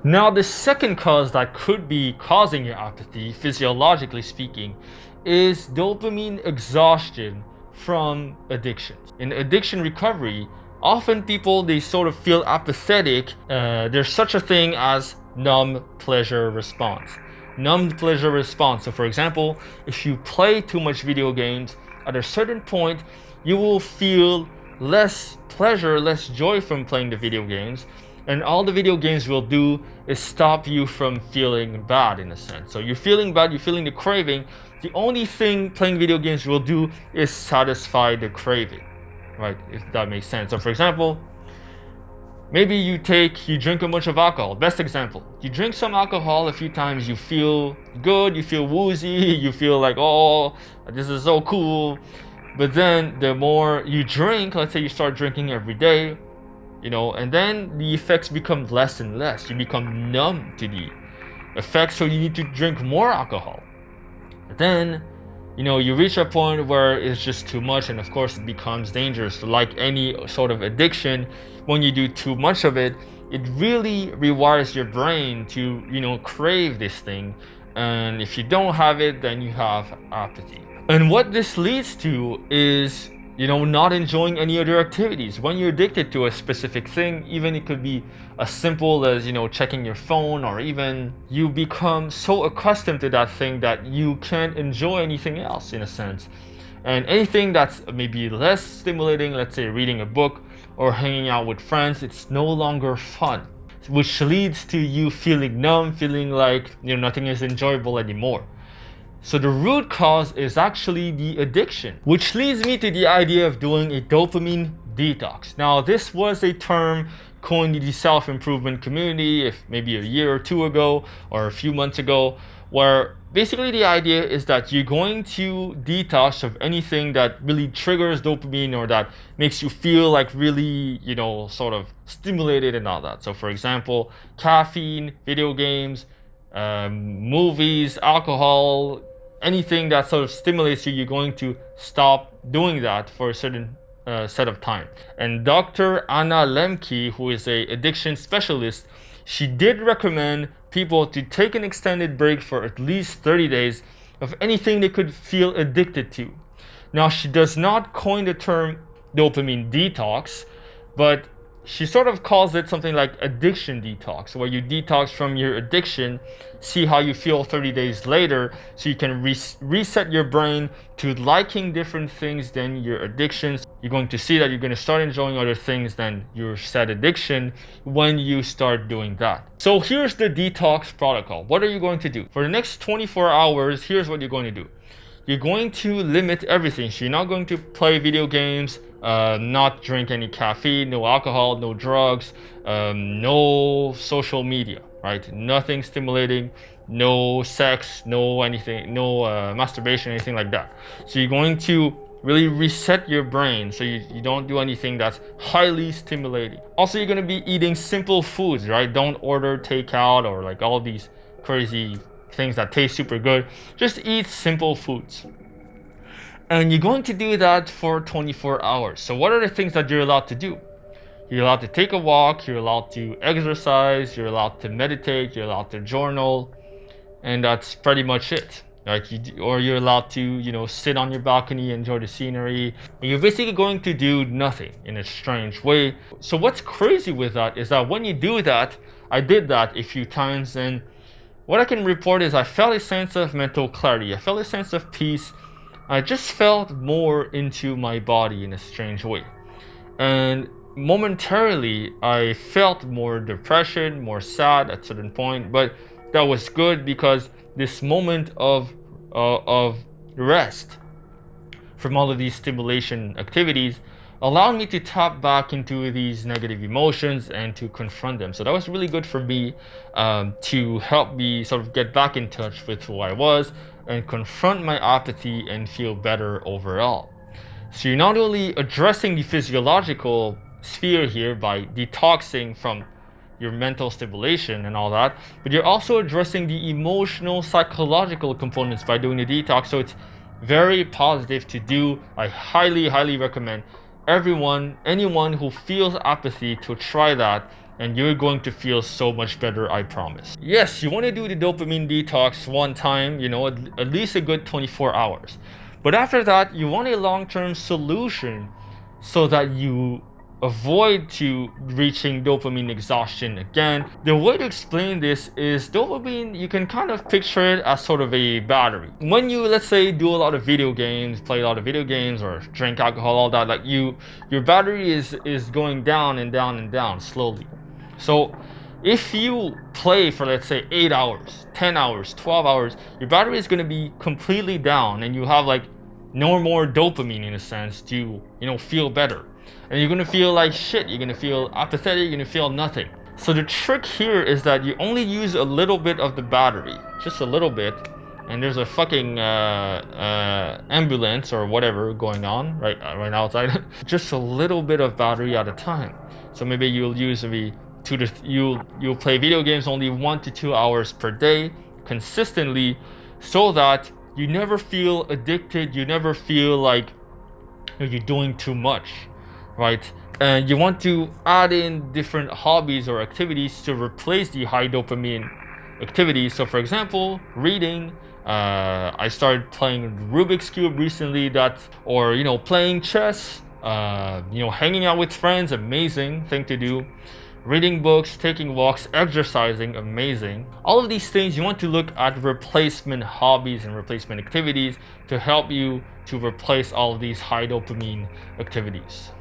Now, the second cause that could be causing your apathy, physiologically speaking, is dopamine exhaustion from addiction. In addiction recovery, often people, they sort of feel apathetic. There's such a thing as numb pleasure response. Numbed pleasure response. So for example, if you play too much video games, at a certain point, you will feel less pleasure, less joy from playing the video games. And all the video games will do is stop you from feeling bad, in a sense. So you're feeling bad, you're feeling the craving. The only thing playing video games will do is satisfy the craving, right? If that makes sense. So for example, maybe you drink a bunch of alcohol. Best example, you drink some alcohol a few times, you feel good, you feel woozy, you feel like, oh, this is so cool. But then the more you drink, let's say you start drinking every day, and then the effects become less and less. You become numb to the effects, so you need to drink more alcohol. Then, you reach a point where it's just too much, and of course it becomes dangerous. Like any sort of addiction, when you do too much of it, it really rewires your brain to, crave this thing. And if you don't have it, then you have apathy. And what this leads to is not enjoying any other activities. When you're addicted to a specific thing, even it could be as simple as, checking your phone, or even you become so accustomed to that thing that you can't enjoy anything else, in a sense. And anything that's maybe less stimulating, let's say reading a book or hanging out with friends, it's no longer fun, which leads to you feeling numb, feeling like, nothing is enjoyable anymore. So the root cause is actually the addiction, which leads me to the idea of doing a dopamine detox. Now, this was a term coined in the self-improvement community, if maybe a year or two ago or a few months ago, where basically the idea is that you're going to detox of anything that really triggers dopamine or that makes you feel like really, sort of stimulated and all that. So for example, caffeine, video games, movies, alcohol, anything that sort of stimulates you, you're going to stop doing that for a certain set of time. And Dr. Anna Lemke, who is an addiction specialist, she did recommend people to take an extended break for at least 30 days of anything they could feel addicted to. Now, she does not coin the term dopamine detox, but she sort of calls it something like addiction detox, where you detox from your addiction, see how you feel 30 days later, so you can reset your brain to liking different things than your addictions. You're going to see that you're going to start enjoying other things than your said addiction when you start doing that. So here's the detox protocol. What are you going to do? For the next 24 hours, here's what you're going to do. You're going to limit everything. So you're not going to play video games, not drink any caffeine, no alcohol, no drugs, no social media, right? Nothing stimulating, no sex, no anything, no masturbation, anything like that. So you're going to really reset your brain so you don't do anything that's highly stimulating. Also, you're going to be eating simple foods, right? Don't order takeout or like all these crazy things that taste super good. Just eat simple foods. And you're going to do that for 24 hours. So what are the things that you're allowed to do? You're allowed to take a walk, you're allowed to exercise, you're allowed to meditate, you're allowed to journal, and that's pretty much it. Or you're allowed to, sit on your balcony, enjoy the scenery. You're basically going to do nothing in a strange way. So what's crazy with that is that when you do that, I did that a few times, and what I can report is I felt a sense of mental clarity. I felt a sense of peace. I just felt more into my body in a strange way. And momentarily, I felt more depression, more sad at a certain point, but that was good because this moment of rest from all of these stimulation activities allowed me to tap back into these negative emotions and to confront them. So that was really good for me to help me sort of get back in touch with who I was and confront my apathy and feel better overall. So you're not only addressing the physiological sphere here by detoxing from your mental stimulation and all that, but you're also addressing the emotional, psychological components by doing the detox. So it's very positive to do. I highly recommend anyone who feels apathy to try that and you're going to feel so much better, I promise. Yes, you want to do the dopamine detox one time, you know, at least a good 24 hours. But after that, you want a long-term solution so that you avoid to reaching dopamine exhaustion again. The way to explain this is dopamine, you can kind of picture it as sort of a battery. When you, let's say, do a lot of video games, play a lot of video games, or drink alcohol, all that, like your battery is going down and down and down slowly. So if you play for, let's say, 8 hours, 10 hours, 12 hours, your battery is going to be completely down, and you have like no more dopamine in a sense to, you know, feel better. And you're gonna feel like shit, you're gonna feel apathetic, you're gonna feel nothing. So the trick here is that you only use a little bit of the battery, just a little bit, and there's a fucking ambulance or whatever going on right outside. Just a little bit of battery at a time. So maybe you'll use you'll play video games only 1 to 2 hours per day consistently, so that you never feel addicted, you never feel like you're doing too much, right? And you want to add in different hobbies or activities to replace the high dopamine activities. So for example, reading, I started playing Rubik's Cube recently, or, you know, playing chess, you know, hanging out with friends, amazing thing to do. Reading books, taking walks, exercising, amazing. All of these things, you want to look at replacement hobbies and replacement activities to help you to replace all of these high dopamine activities.